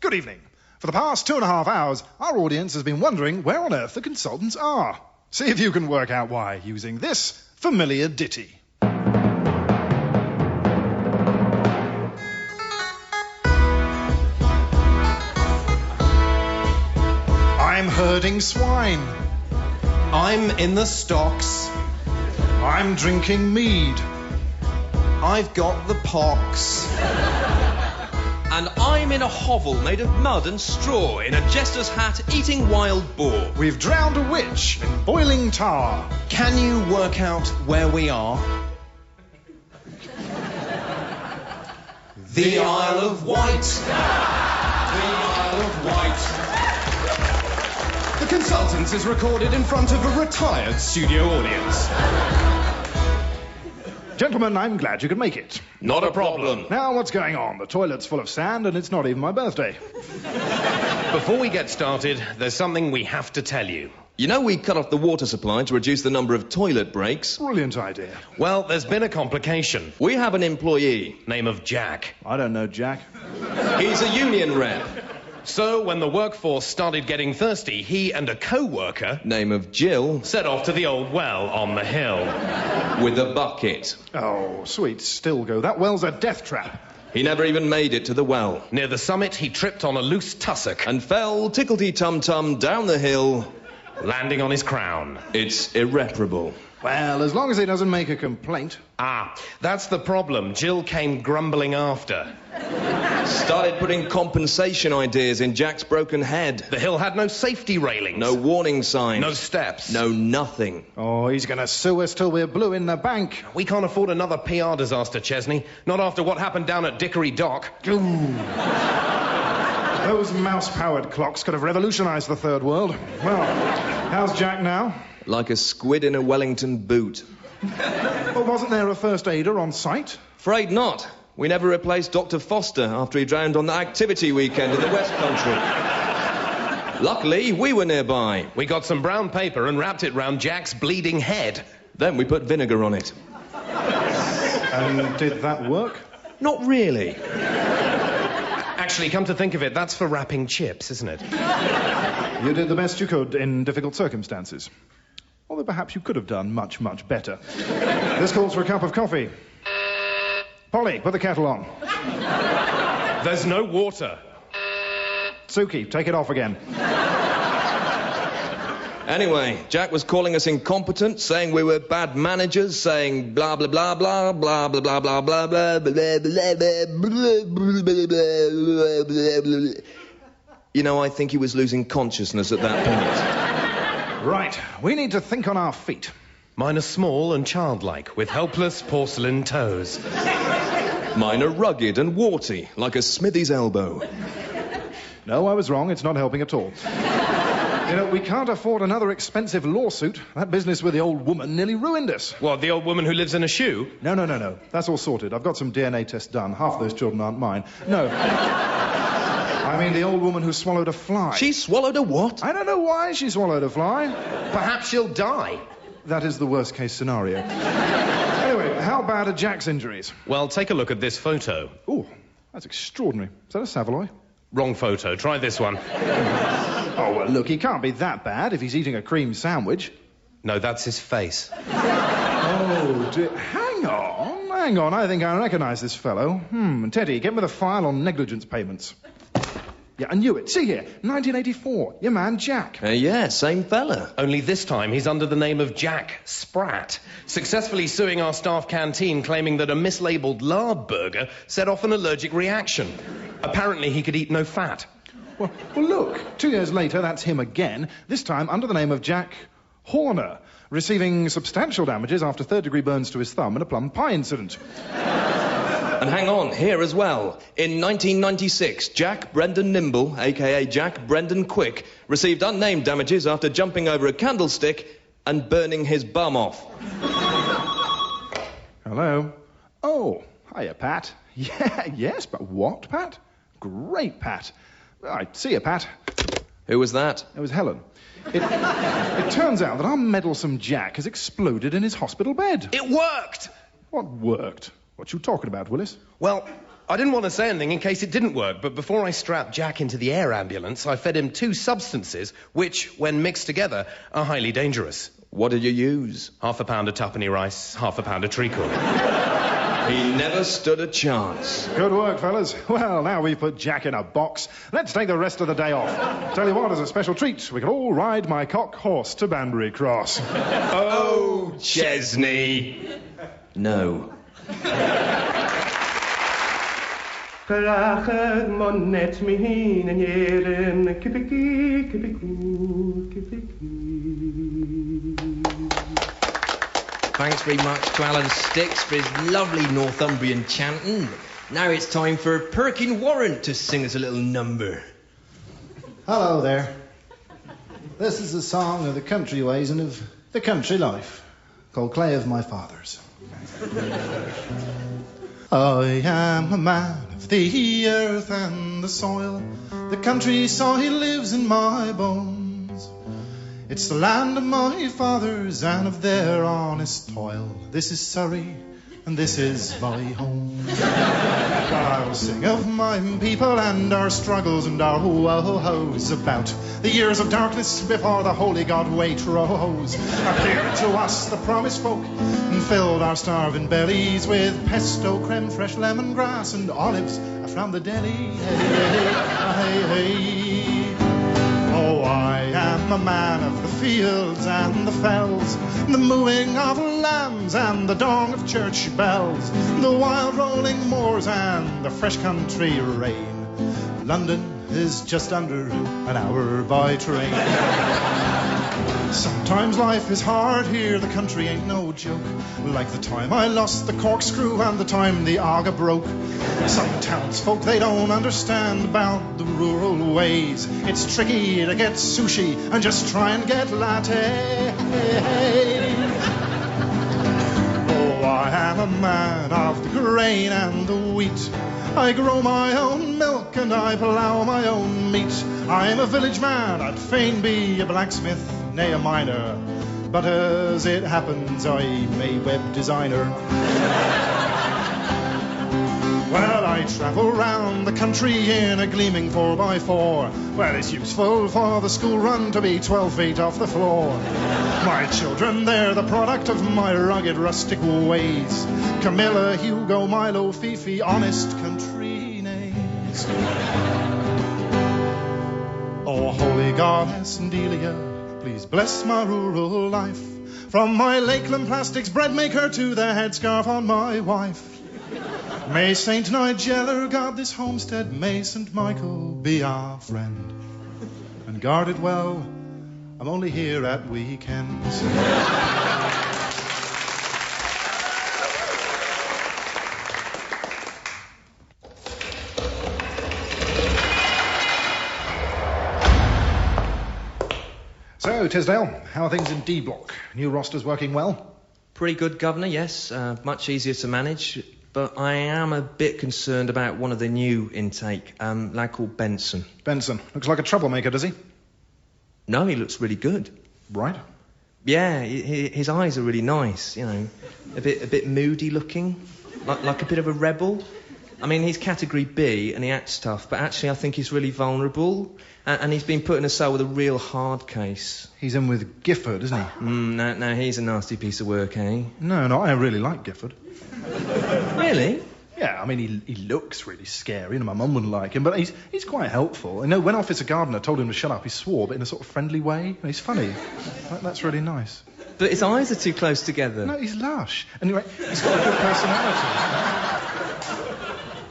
Good evening. For the past 2.5 hours, our audience has been wondering where on earth the consultants are. See if you can work out why using this familiar ditty. I'm herding swine. I'm in the stocks. I'm drinking mead. I've got the pox. And I'm in a hovel made of mud and straw in a jester's hat eating wild boar. We've drowned a witch in boiling tar. Can you work out where we are? The Isle of Wight. The Isle of Wight. The Consultants is recorded in front of a retired studio audience. Gentlemen, I'm glad you could make it. Not a problem. Now, what's going on? The toilet's full of sand and it's not even my birthday. Before we get started, there's something we have to tell you. You know we cut off the water supply to reduce the number of toilet breaks? Brilliant idea. Well, there's been a complication. We have an employee. Name of Jack. I don't know, Jack. He's a union rep. So, when the workforce started getting thirsty, he and a co-worker... Name of Jill. set off to the old well on the hill. With a bucket. Oh, sweet Stilgo, that well's a death trap. He never even made it to the well. Near the summit, he tripped on a loose tussock, And fell ticklety-tum-tum down the hill. landing on his crown. It's irreparable. Well, as long as he doesn't make a complaint. Ah, that's the problem. Jill came grumbling after. Started putting compensation ideas in Jack's broken head. The hill had no safety railings. No warning signs. No steps. No nothing. Oh, he's going to sue us till we're blue in the bank. We can't afford another PR disaster, Chesney. Not after what happened down at Dickory Dock. Those mouse-powered clocks could have revolutionized the third world. Well, how's Jack now? Like a squid in a Wellington boot. Well, wasn't there a first aider on site? Afraid not. We never replaced Dr. Foster after he drowned on the activity weekend in the West Country. Luckily, we were nearby. We got some brown paper and wrapped it round Jack's bleeding head. Then we put vinegar on it. And did that work? Not really. Actually, come to think of it, that's for wrapping chips, isn't it? You did the best you could in difficult circumstances. Although perhaps you could have done much, much better. This calls for a cup of coffee. Polly, put the kettle on. There's no water. Suki, take it off again. Anyway, Jack was calling us incompetent, saying we were bad managers, saying blah blah blah blah blah blah blah blah blah blah blah blah. You know, I think he was losing consciousness at that point. Right, we need to think on our feet. Mine are small and childlike, with helpless porcelain toes. Mine are rugged and warty, like a smithy's elbow. No, I was wrong. It's not helping at all. You know, we can't afford another expensive lawsuit. That business with the old woman nearly ruined us. What, the old woman who lives in a shoe? No. That's all sorted. I've got some DNA tests done. Half those children aren't mine. No. I mean the old woman who swallowed a fly. She swallowed a what? I don't know why she swallowed a fly. Perhaps she'll die. That is the worst-case scenario. Anyway, how bad are Jack's injuries? Well, take a look at this photo. Oh, that's extraordinary. Is that a Savoy? Wrong photo. Try this one. Oh, well, look, he can't be that bad if he's eating a cream sandwich. No, that's his face. Oh, dear. Hang on. I think I recognise this fellow. Teddy, get me the file on negligence payments. Yeah, I knew it. See here, 1984. Your man, Jack. Yeah, same fella. Only this time he's under the name of Jack Spratt, successfully suing our staff canteen, claiming that a mislabeled lard burger set off an allergic reaction. Apparently he could eat no fat. Well, look. 2 years later, that's him again, this time under the name of Jack Horner, receiving substantial damages after third-degree burns to his thumb in a plum pie incident. And hang on, here as well. In 1996, Jack Brendan Nimble, a.k.a. Jack Brendan Quick, received unnamed damages after jumping over a candlestick and burning his bum off. Hello? Oh, hiya, Pat. Yeah, yes, but what, Pat? Great, Pat. I see you, Pat. Who was that? It was Helen. It turns out that our meddlesome Jack has exploded in his hospital bed. It worked! What worked? What you talking about, Willis? Well, I didn't want to say anything in case it didn't work, but before I strapped Jack into the air ambulance, I fed him 2 substances which, when mixed together, are highly dangerous. What did you use? Half a pound of tuppenny rice, half a pound of treacle. He never stood a chance. Good work, fellas. Well, now we've put Jack in a box. Let's take the rest of the day off. Tell you what, as a special treat, we can all ride my cock horse to Banbury Cross. Oh, Chesney. No. Thanks very much to Alan Sticks for his lovely Northumbrian chanting. Now it's time for Perkin Warrant to sing us a little number. Hello there. This is a song of the country ways and of the country life, called Clay of My Fathers. I am a man of the earth and the soil. The country soil lives in my bones. It's the land of my fathers and of their honest toil. This is Surrey and this is my home. I'll sing of my people and our struggles and our woes, about the years of darkness before the holy God Waitrose appeared to us, the promised folk, and filled our starving bellies with pesto, creme fraiche, lemongrass, and olives from the deli. Hey. Oh, I am a man of the fields and the fells, the mooing of lambs and the dong of church bells, the wild rolling moors and the fresh country rain. London is just under an hour by train. Sometimes life is hard here, the country ain't no joke, like the time I lost the corkscrew and the time the Aga broke. Some townsfolk, they don't understand about the rural ways. It's tricky to get sushi and just try and get latte. Oh, I am a man of the grain and the wheat. I grow my own milk and I plough my own meat. I'm a village man, I'd fain be a blacksmith, nay a miner, but as it happens I'm a web designer. Well, I travel round the country in a gleaming 4x4. Well, it's useful for the school run to be 12 feet off the floor. My children, they're the product of my rugged rustic ways. Camilla, Hugo, Milo, Fifi, honest country names. Oh, holy goddess Delia, please bless my rural life. From my Lakeland Plastics bread maker to the headscarf on my wife. May Saint Nigella guard this homestead, may Saint Michael be our friend. And guard it well, I'm only here at weekends. So, Tisdale, how are things in D Block? New roster's working well? Pretty good, Governor, yes. Much easier to manage. But I am a bit concerned about one of the new intake, a lad called Benson. Benson. Looks like a troublemaker, does he? No, he looks really good. Right. Yeah, his eyes are really nice, you know. A bit moody looking, like a bit of a rebel. I mean, he's category B and he acts tough, but actually I think he's really vulnerable. And he's been put in a cell with a real hard case. He's in with Gifford, isn't he? No, he's a nasty piece of work, eh? No, I really like Gifford. Really? Yeah, I mean, he looks really scary, and my mum wouldn't like him, but he's quite helpful. You know, when Officer Gardner told him to shut up, he swore, but in a sort of friendly way. And he's funny. That's really nice. But his eyes are too close together. No, he's lush. Anyway, he's got a good personality.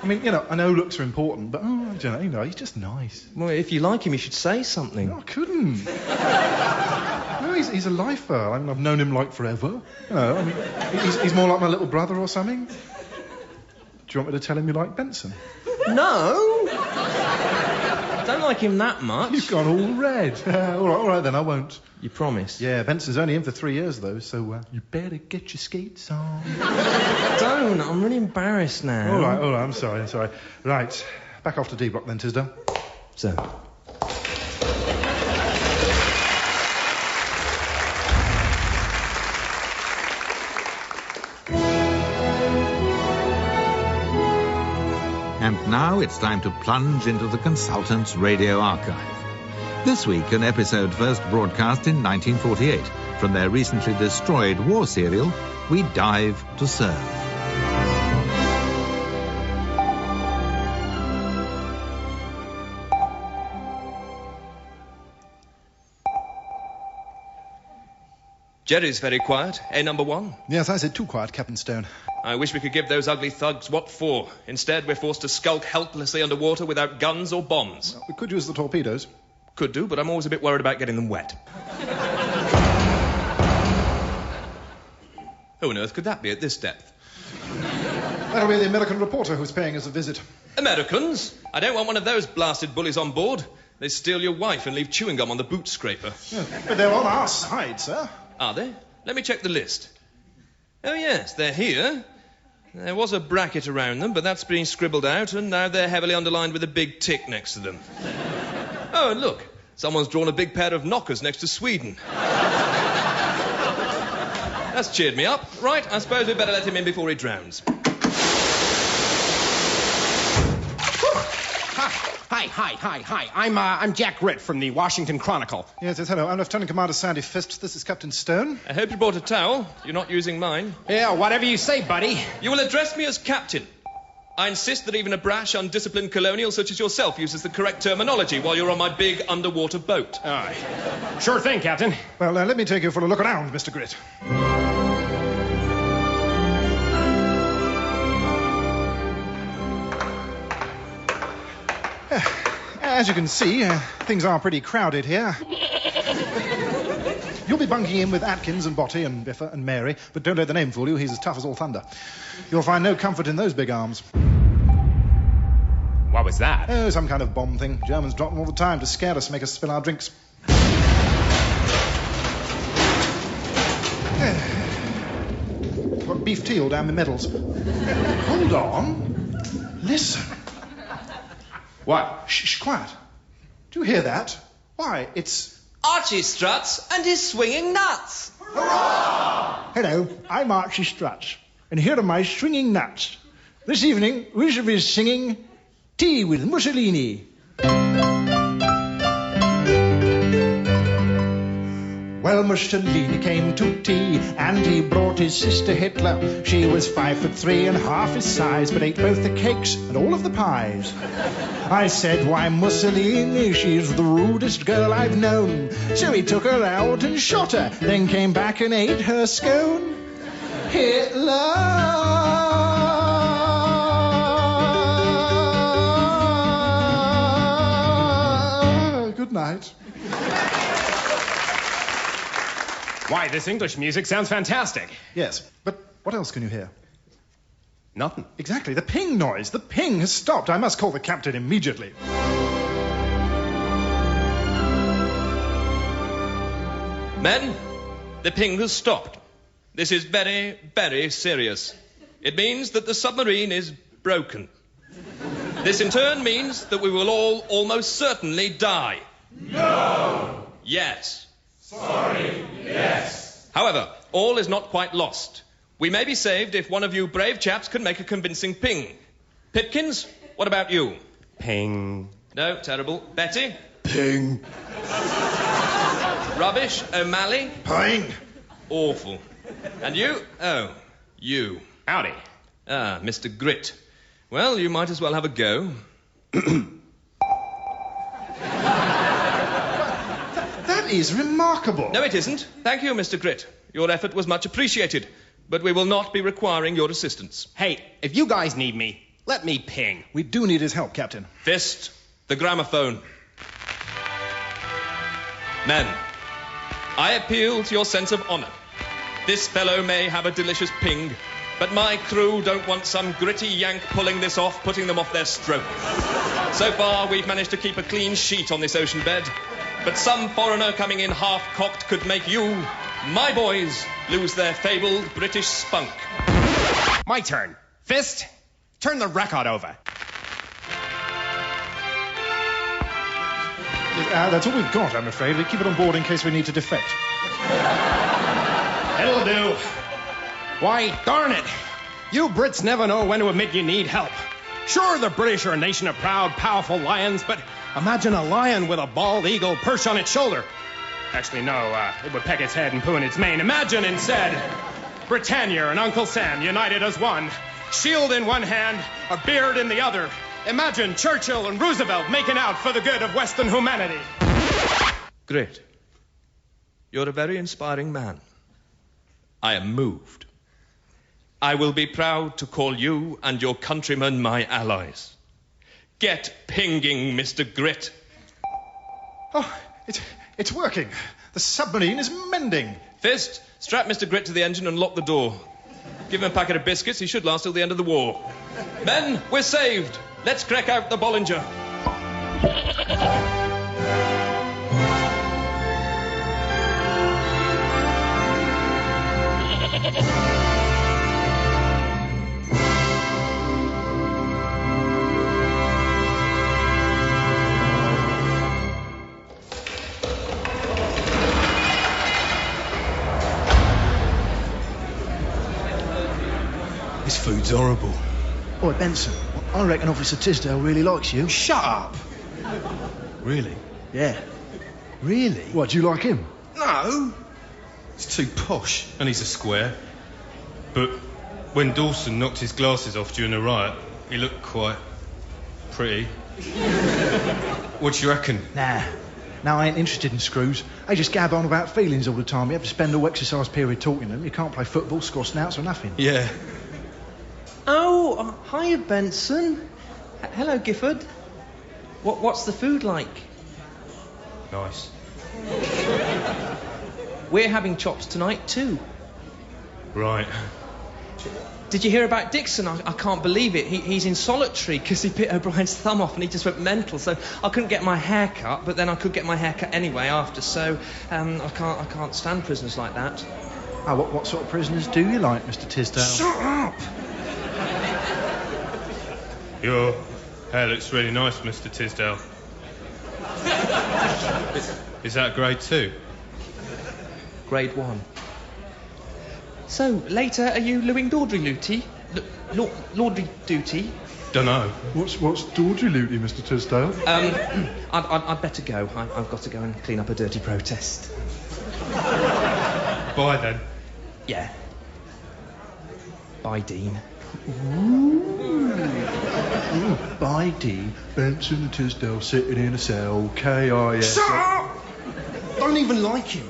I mean, you know, I know looks are important, but, I don't know, he's just nice. Well, if you like him, you should say something. No, I couldn't. No, he's a lifer. I mean, I've known him, like, forever. You know, I mean, he's more like my little brother or something. Do you want me to tell him you like Benson? No! I don't like him that much. You've gone all red. All right, then, I won't. You promise? Yeah, Benson's only in for 3 years, though, so you better get your skates on. Don't. I'm really embarrassed now. All right, I'm sorry. Right, back off to D Block then, Tisdale. So... And now it's time to plunge into the Consultants radio archive. This week, an episode first broadcast in 1948. From their recently destroyed war serial, We Dive to Serve. Jerry's very quiet, number one? Yes, I said too quiet, Captain Stone. I wish we could give those ugly thugs what for. Instead, we're forced to skulk helplessly underwater without guns or bombs. Well, we could use the torpedoes. Could do, but I'm always a bit worried about getting them wet. Who on earth could that be at this depth? That'll be the American reporter who's paying us a visit. Americans? I don't want one of those blasted bullies on board. They steal your wife and leave chewing gum on the boot scraper. Yeah, but they're on our side, sir. Are they? Let me check the list. Oh, yes, they're here. There was a bracket around them, but that's been scribbled out, and now they're heavily underlined with a big tick next to them. Oh, and look, someone's drawn a big pair of knockers next to Sweden. That's cheered me up. Right, I suppose we'd better let him in before he drowns. Hi. I'm Jack Ritt from the Washington Chronicle. Yes, hello. I'm Lieutenant Commander Sandy Fist. This is Captain Stone. I hope you brought a towel. You're not using mine. Yeah, whatever you say, buddy. You will address me as Captain. I insist that even a brash, undisciplined colonial such as yourself uses the correct terminology while you're on my big underwater boat. Aye. Sure thing, Captain. Well, let me take you for a look around, Mr. Grit. As you can see, things are pretty crowded here. You'll be bunking in with Atkins and Botty and Biffa and Mary, but don't let the name fool you. He's as tough as all thunder. You'll find no comfort in those big arms. What was that? Oh, some kind of bomb thing. Germans drop them all the time to scare us, make us spill our drinks. Got beef tea all down my medals. Hold on. Listen. What? Shh, quiet. Do you hear that? Why, it's... Archie Struts and his swinging nuts. Hello, I'm Archie Struts, and here are my swinging nuts. This evening, we shall be singing Tea with Mussolini. Well, Mussolini came to tea, and he brought his sister Hitler. She was 5'3" and half his size, but ate both the cakes and all of the pies. I said, why, Mussolini, she's the rudest girl I've known. So he took her out and shot her, then came back and ate her scone. Hitler! Good night. Why, this English music sounds fantastic. Yes, but what else can you hear? Nothing. Exactly, the ping noise. The ping has stopped. I must call the captain immediately. Men, the ping has stopped. This is very, very serious. It means that the submarine is broken. This in turn means that we will all almost certainly die. No! Yes. Sorry, yes. However, all is not quite lost. We may be saved if one of you brave chaps can make a convincing ping. Pipkins, what about you? Ping. No, terrible. Betty? Ping. Rubbish. O'Malley? Ping. Awful. And you? Oh, you. Howdy. Ah, Mr. Grit. Well, you might as well have a go. That is remarkable. No, it isn't. Thank you, Mr. Grit. Your effort was much appreciated, but we will not be requiring your assistance. Hey, if you guys need me, let me ping. We do need his help, Captain. Fist, the gramophone. Men, I appeal to your sense of honor. This fellow may have a delicious ping, but my crew don't want some gritty yank pulling this off, putting them off their stroke. So far, we've managed to keep a clean sheet on this ocean bed, but some foreigner coming in half-cocked could make you, my boys, lose their fabled British spunk. My turn. Fist, turn the record over. That's all we've got, I'm afraid. We keep it on board in case we need to defect. It'll do. Why, darn it. You Brits never know when to admit you need help. Sure, the British are a nation of proud, powerful lions, but imagine a lion with a bald eagle perched on its shoulder. Actually, no, it would peck its head and poo in its mane. Imagine instead Britannia and Uncle Sam united as one, shield in one hand, a beard in the other. Imagine Churchill and Roosevelt making out for the good of Western humanity. Great. You're a very inspiring man. I am moved. I will be proud to call you and your countrymen my allies. Get pinging, Mr. Grit. Oh, it's working. The submarine is mending. Fist, strap Mr. Grit to the engine and lock the door. Give him a packet of biscuits. He should last till the end of the war. Men, we're saved. Let's crack out the Bollinger. This food's horrible. Oi, Benson, I reckon Officer Tisdale really likes you. Shut up. Really? Yeah. Really? What, do you like him? No. He's too posh. And he's a square. But when Dawson knocked his glasses off during the riot, he looked quite pretty. What do you reckon? Nah. No, I ain't interested in screws. They just gab on about feelings all the time. You have to spend all exercise period talking to them. You can't play football, score snouts or nothing. Yeah. Oh, hiya, Benson. Hello, Gifford. What's the food like? Nice. We're having chops tonight, too. Right. Did you hear about Dixon? I can't believe it. He's in solitary because he bit O'Brien's thumb off and he just went mental. So I couldn't get my hair cut, but then I could get my hair cut anyway after. So I can't stand prisoners like that. Oh, what sort of prisoners do you like, Mr. Tisdale? Shut up! Your hair looks really nice, Mr. Tisdale. Is that grade 2? Grade 1. So, later, are you Lewing Dawdry Luty? Laundry duty? Dunno. What's Dawdry Luty, Mr. Tisdale? I'd better go. I've got to go and clean up a dirty protest. Bye, then. Yeah. Bye, Dean. By D, Benson and Tisdale sitting in a cell, K-I-S... Shut up! Don't even like him.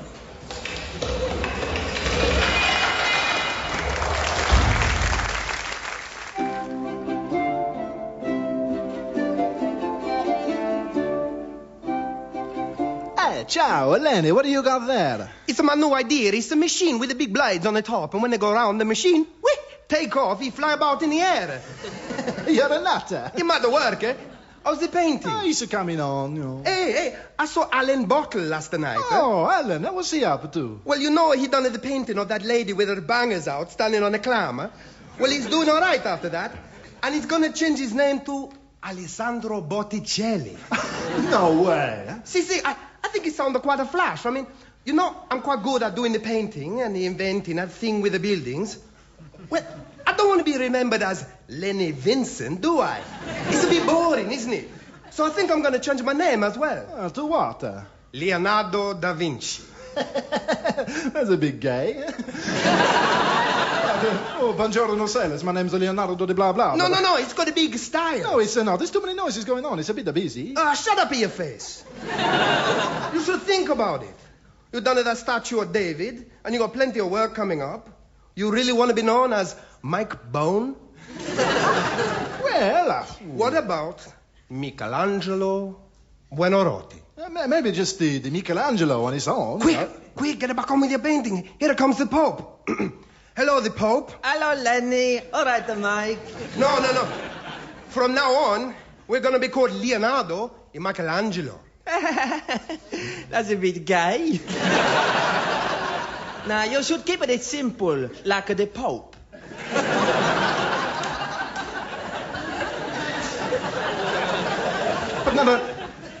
Hey, ciao, Eleni, what do you got there? It's my new idea. It's a machine with the big blades on the top, and when they go around the machine, take off, he fly about in the air. You're a nutter. It might work, eh? How's the painting? Oh, he's coming on, you know. Hey, I saw Alan Bottle last night. Oh, Alan, what's he up to? Well, you know he done the painting of that lady with her bangers out, standing on a clam. Well, he's doing all right after that. And he's gonna change his name to Alessandro Botticelli. No way. See, I think it sounded quite a flash. I mean, you know, I'm quite good at doing the painting and the inventing, that thing with the buildings. Well, I don't want to be remembered as Lenny Vincent, do I? It's a bit boring, isn't it? So I think I'm going to change my name as well. To what? Leonardo da Vinci. That's a bit gay. Oh, buongiorno, sailors. My name's Leonardo de blah blah. No, it's got a big style. No, it's not. There's too many noises going on. It's a bit busy. Shut up in your face. You should think about it. You've done that statue of David, and you got plenty of work coming up. You really want to be known as Mike Bone? Well, what about Michelangelo Buonarroti? Maybe just the Michelangelo on his own. Quick, get back on with your painting. Here comes the Pope. Hello, the Pope. Hello, Lenny. All right, Mike. No. From now on, we're going to be called Leonardo and Michelangelo. That's a bit gay. Now, you should keep it simple, like the Pope. But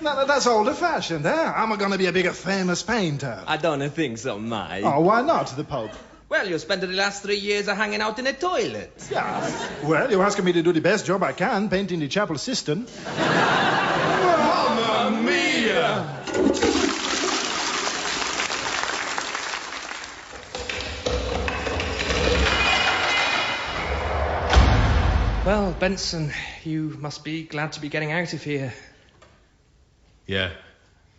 no, that's old-fashioned, eh? I'm going to be a bigger famous painter. I don't think so, Mike. Oh, why not, the Pope? Well, you spent the last 3 years hanging out in a toilet. Yes. Well, you're asking me to do the best job I can, painting the chapel cistern. Mamma mia! Well, Benson, you must be glad to be getting out of here. Yeah,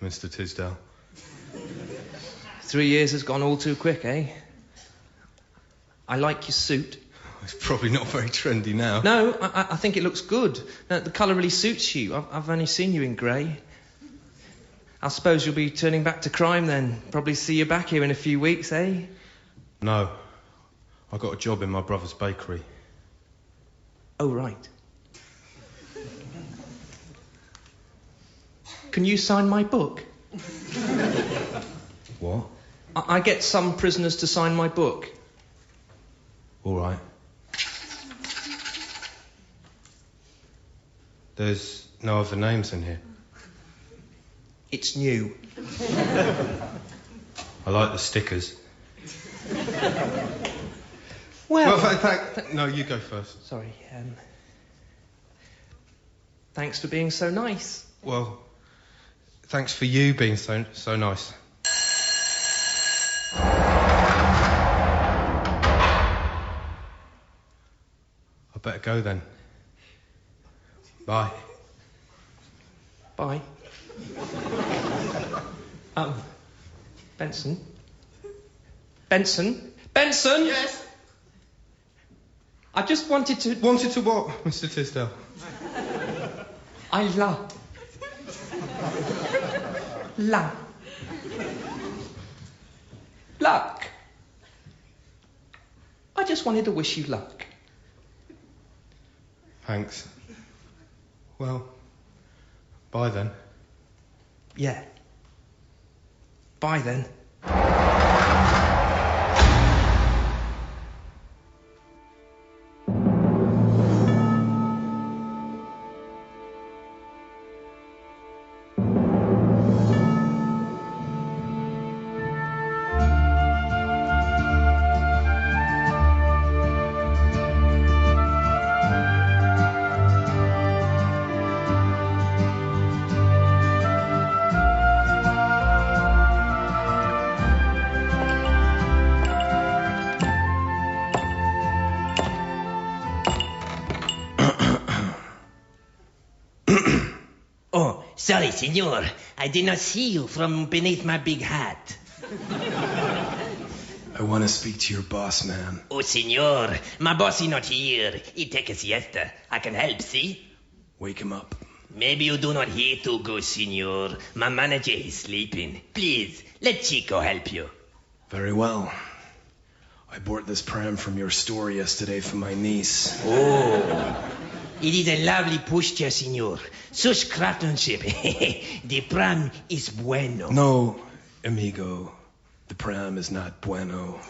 Mr. Tisdale. 3 years has gone all too quick, eh? I like your suit. It's probably not very trendy now. No, I think it looks good. The colour really suits you. I've only seen you in grey. I suppose you'll be turning back to crime then. Probably see you back here in a few weeks, eh? No. I got a job in my brother's bakery. Oh, right. Can you sign my book? What? I get some prisoners to sign my book. All right. There's no other names in here. It's new. I like the stickers. Well, no, you go first. Sorry. Thanks for being so nice. Well, thanks for you being so nice. I better go then. Bye. Bye. Benson? Benson? Benson? Yes? I just wanted to... Wanted to what, Mr. Tisdale? I love. Luck. Luck. I just wanted to wish you luck. Thanks. Well, bye then. Yeah. Bye then. Sorry, senor. I did not see you from beneath my big hat. I want to speak to your boss, man. Oh, senor. My boss is not here. He take a siesta. I can help, see? Wake him up. Maybe you do not hear too good, senor. My manager is sleeping. Please, let Chico help you. Very well. I bought this pram from your store yesterday for my niece. Oh. It is a lovely pushchair, senor. Such craftsmanship. The pram is bueno. No, amigo. The pram is not bueno.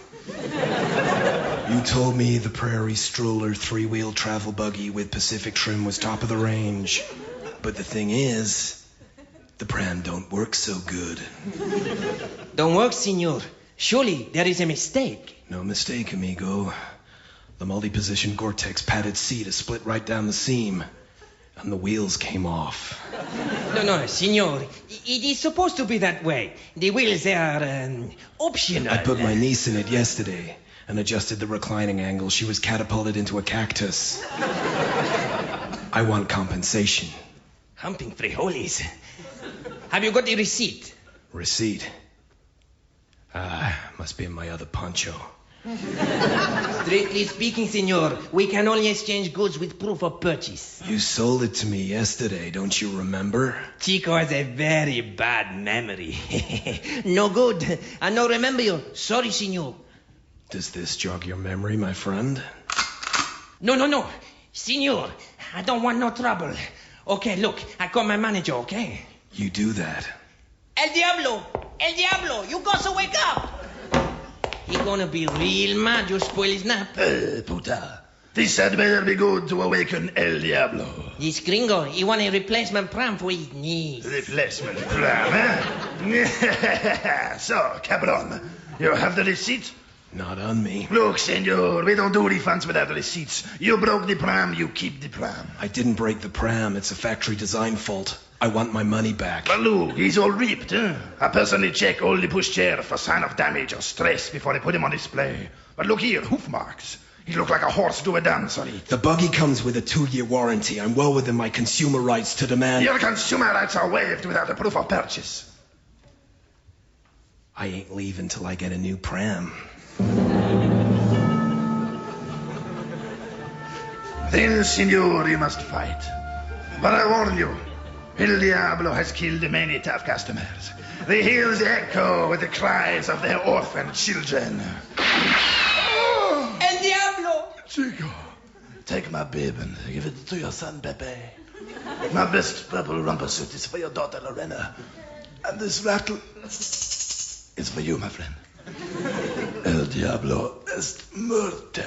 You told me the prairie stroller 3-wheel travel buggy with Pacific trim was top of the range. But the thing is, the pram don't work so good. Don't work, senor. Surely there is a mistake. No mistake, amigo. The multi-position Gore-Tex padded seat is split right down the seam, and the wheels came off. No, senor. It is supposed to be that way. The wheels, they are optional. I put my niece in it yesterday and adjusted the reclining angle. She was catapulted into a cactus. I want compensation. Humping frijoles. Have you got the receipt? Receipt? Must be in my other poncho. Strictly speaking, senor, we can only exchange goods with proof of purchase. You sold it to me yesterday, don't you remember? Chico has a very bad memory. No good. I no remember you. Sorry, senor. Does this jog your memory, my friend? No. Senor, I don't want no trouble. Okay, look, I call my manager, okay? You do that. El Diablo, you got to wake up. He gonna be real mad you spoil his nap. Puta. This had better be good to awaken El Diablo. This gringo, he want a replacement pram for his niece. Replacement pram, eh? So, Cabron, you have the receipt? Not on me. Look, senor, we don't do refunds without receipts. You broke the pram, you keep the pram. I didn't break the pram. It's a factory design fault. I want my money back. But look, he's all ripped, huh? I personally check all the pushchair for sign of damage or stress before I put him on display. But look here, hoof marks. He look like a horse do a dance on it. The buggy comes with a 2-year warranty. I'm well within my consumer rights to demand... Your consumer rights are waived without a proof of purchase. I ain't leaving till I get a new pram. Then, senor, you must fight. But I warn you, El Diablo has killed many tough customers. The hills echo with the cries of their orphan children. El Diablo! Chico, take my bib and give it to your son, Pepe. My best purple romper suit is for your daughter, Lorena. And this rattle is for you, my friend. El Diablo est muerte.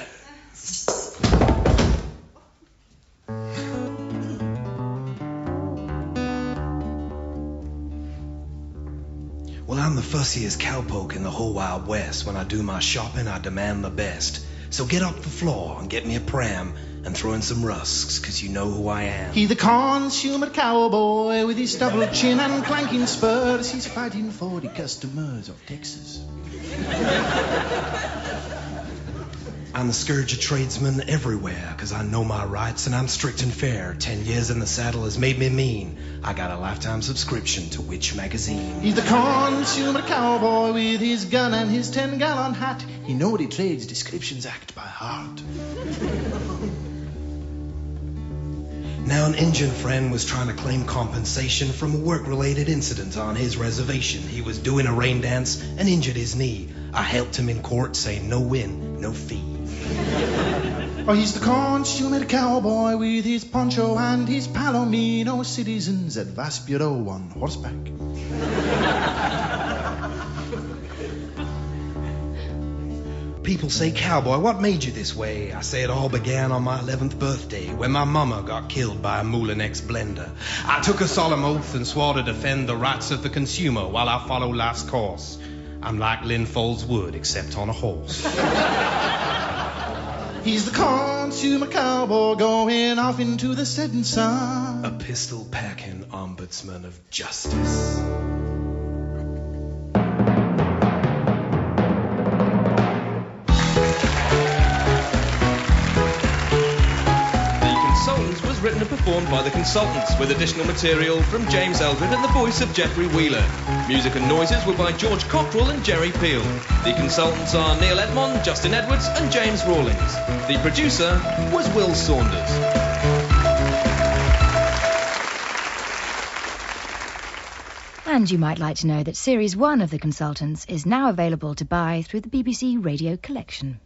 Well, I'm the fussiest cowpoke in the whole Wild West. When I do my shopping, I demand the best. So get off the floor and get me a pram and throw in some rusks, 'cause you know who I am. He's the consummate cowboy with his double chin and clanking spurs. He's fighting for the customers of Texas. I'm the scourge of tradesmen everywhere, 'cause I know my rights and I'm strict and fair. 10 years in the saddle has made me mean. I got a lifetime subscription to Witch magazine. He's the consummate cowboy with his gun and his 10-gallon hat. He know the trades descriptions act by heart. Now an Injun friend was trying to claim compensation from a work-related incident on his reservation. He was doing a rain dance and injured his knee. I helped him in court, saying no win, no fee. Oh, he's the consummate cowboy with his poncho and his palomino. Citizens advice bureau on horseback. People say, cowboy, what made you this way? I say it all began on my 11th birthday, when my mama got killed by a Moulinex blender. I took a solemn oath and swore to defend the rights of the consumer while I follow life's course. I'm like Lynn Folds Wood, except on a horse. He's the consummate cowboy going off into the setting sun. A pistol-packing ombudsman of justice. Written and performed by the Consultants, with additional material from James Eldred and the voice of Jeffrey Wheeler. Music and noises were by George Cockrell and Jerry Peel. The Consultants are Neil Edmond, Justin Edwards and James Rawlings. The producer was Will Saunders. And you might like to know that Series 1 of The Consultants is now available to buy through the BBC Radio Collection.